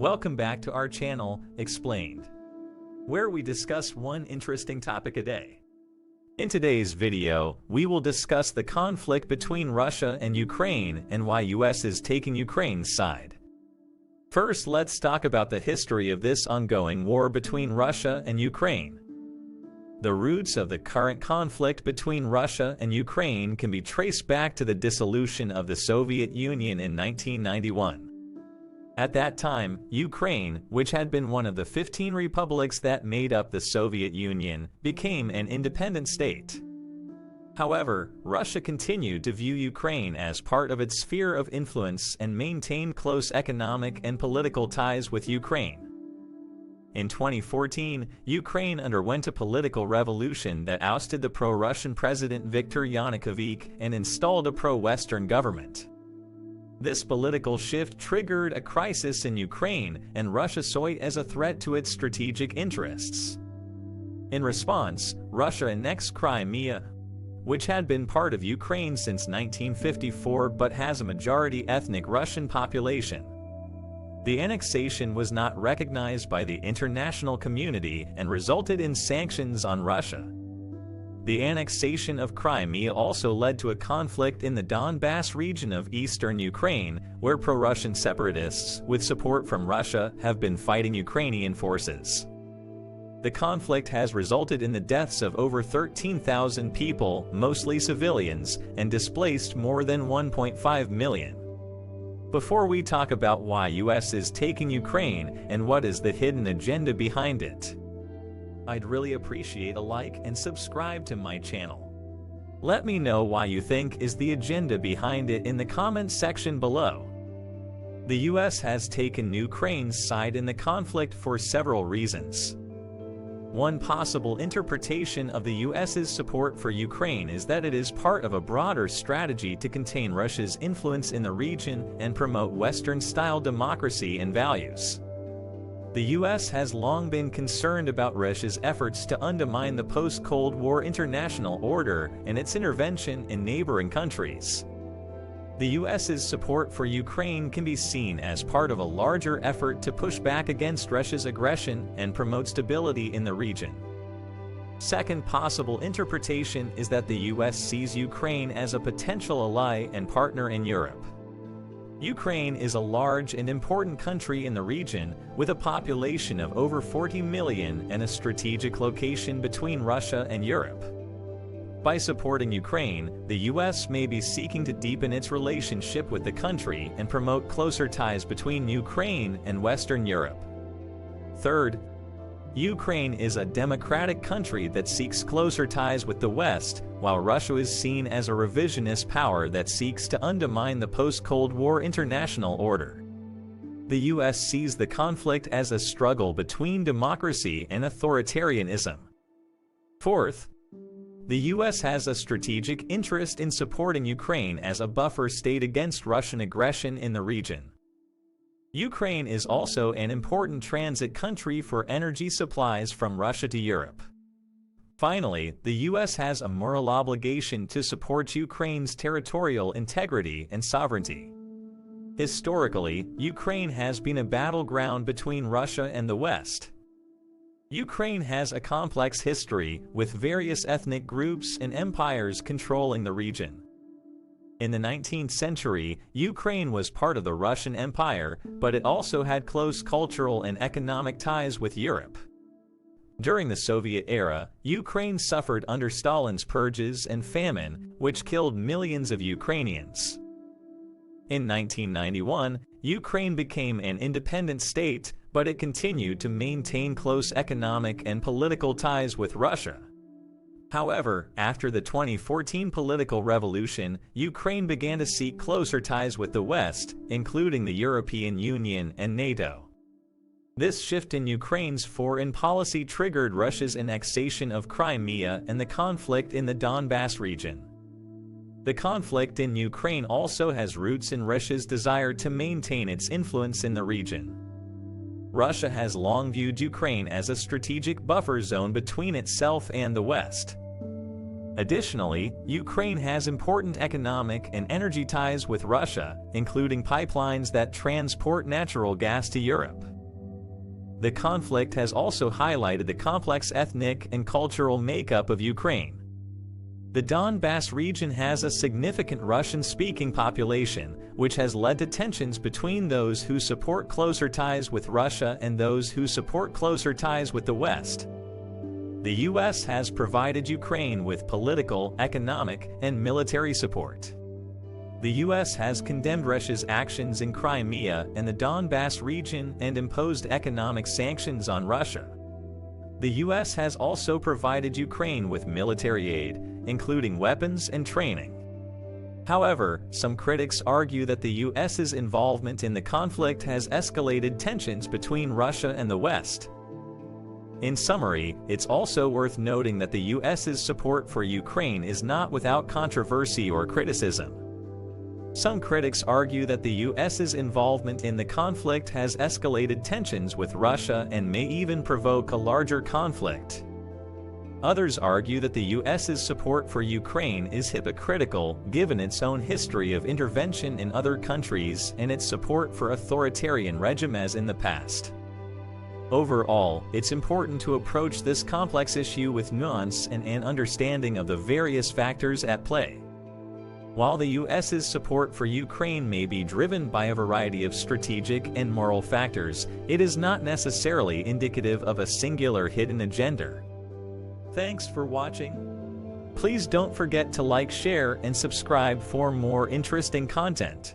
Welcome back to our channel, Explained, where we discuss one interesting topic a day. In today's video, we will discuss the conflict between Russia and Ukraine and why US is taking Ukraine's side. First, let's talk about the history of this ongoing war between Russia and Ukraine. The roots of the current conflict between Russia and Ukraine can be traced back to the dissolution of the Soviet Union in 1991. At that time, Ukraine, which had been one of the 15 republics that made up the Soviet Union, became an independent state. However, Russia continued to view Ukraine as part of its sphere of influence and maintained close economic and political ties with Ukraine. In 2014, Ukraine underwent a political revolution that ousted the pro-Russian President Viktor Yanukovych and installed a pro-Western government. This political shift triggered a crisis in Ukraine, and Russia saw it as a threat to its strategic interests. In response, Russia annexed Crimea, which had been part of Ukraine since 1954 but has a majority ethnic Russian population. The annexation was not recognized by the international community and resulted in sanctions on Russia. The annexation of Crimea also led to a conflict in the Donbass region of eastern Ukraine, where pro-Russian separatists, with support from Russia, have been fighting Ukrainian forces. The conflict has resulted in the deaths of over 13,000 people, mostly civilians, and displaced more than 1.5 million. Before we talk about why US is taking Ukraine and what is the hidden agenda behind it, I'd really appreciate a like and subscribe to my channel. Let me know why you think is the agenda behind it in the comments section below. The US has taken Ukraine's side in the conflict for several reasons. One possible interpretation of the US's support for Ukraine is that it is part of a broader strategy to contain Russia's influence in the region and promote Western-style democracy and values. The US has long been concerned about Russia's efforts to undermine the post-Cold War international order and its intervention in neighboring countries. The US's support for Ukraine can be seen as part of a larger effort to push back against Russia's aggression and promote stability in the region. Second possible interpretation is that the US sees Ukraine as a potential ally and partner in Europe. Ukraine is a large and important country in the region, with a population of over 40 million and a strategic location between Russia and Europe. By supporting Ukraine, the US may be seeking to deepen its relationship with the country and promote closer ties between Ukraine and Western Europe. Third, Ukraine is a democratic country that seeks closer ties with the West, while Russia is seen as a revisionist power that seeks to undermine the post-Cold War international order. The US sees the conflict as a struggle between democracy and authoritarianism. Fourth, the US has a strategic interest in supporting Ukraine as a buffer state against Russian aggression in the region. Ukraine is also an important transit country for energy supplies from Russia to Europe. Finally, the US has a moral obligation to support Ukraine's territorial integrity and sovereignty. Historically, Ukraine has been a battleground between Russia and the West. Ukraine has a complex history, with various ethnic groups and empires controlling the region. In the 19th century, Ukraine was part of the Russian Empire, but it also had close cultural and economic ties with Europe. During the Soviet era, Ukraine suffered under Stalin's purges and famine, which killed millions of Ukrainians. In 1991, Ukraine became an independent state, but it continued to maintain close economic and political ties with Russia. However, after the 2014 political revolution, Ukraine began to seek closer ties with the West, including the European Union and NATO. This shift in Ukraine's foreign policy triggered Russia's annexation of Crimea and the conflict in the Donbass region. The conflict in Ukraine also has roots in Russia's desire to maintain its influence in the region. Russia has long viewed Ukraine as a strategic buffer zone between itself and the West. Additionally, Ukraine has important economic and energy ties with Russia, including pipelines that transport natural gas to Europe. the conflict has also highlighted the complex ethnic and cultural makeup of Ukraine. The Donbass region has a significant Russian-speaking population, which has led to tensions between those who support closer ties with Russia and those who support closer ties with the West. The U.S. has provided Ukraine with political, economic, and military support. The U.S. has condemned Russia's actions in Crimea and the Donbass region and imposed economic sanctions on Russia. The U.S. has also provided Ukraine with military aid, including weapons and training. However, some critics argue that the U.S.'s involvement in the conflict has escalated tensions between Russia and the West. In summary, it's also worth noting that the U.S.'s support for Ukraine is not without controversy or criticism. Some critics argue that the U.S.'s involvement in the conflict has escalated tensions with Russia and may even provoke a larger conflict. Others argue that the U.S.'s support for Ukraine is hypocritical, given its own history of intervention in other countries and its support for authoritarian regimes in the past. Overall, it's important to approach this complex issue with nuance and an understanding of the various factors at play. While the U.S.'s support for Ukraine may be driven by a variety of strategic and moral factors, it is not necessarily indicative of a singular hidden agenda. Thanks for watching. Please don't forget to like, share, and subscribe for more interesting content.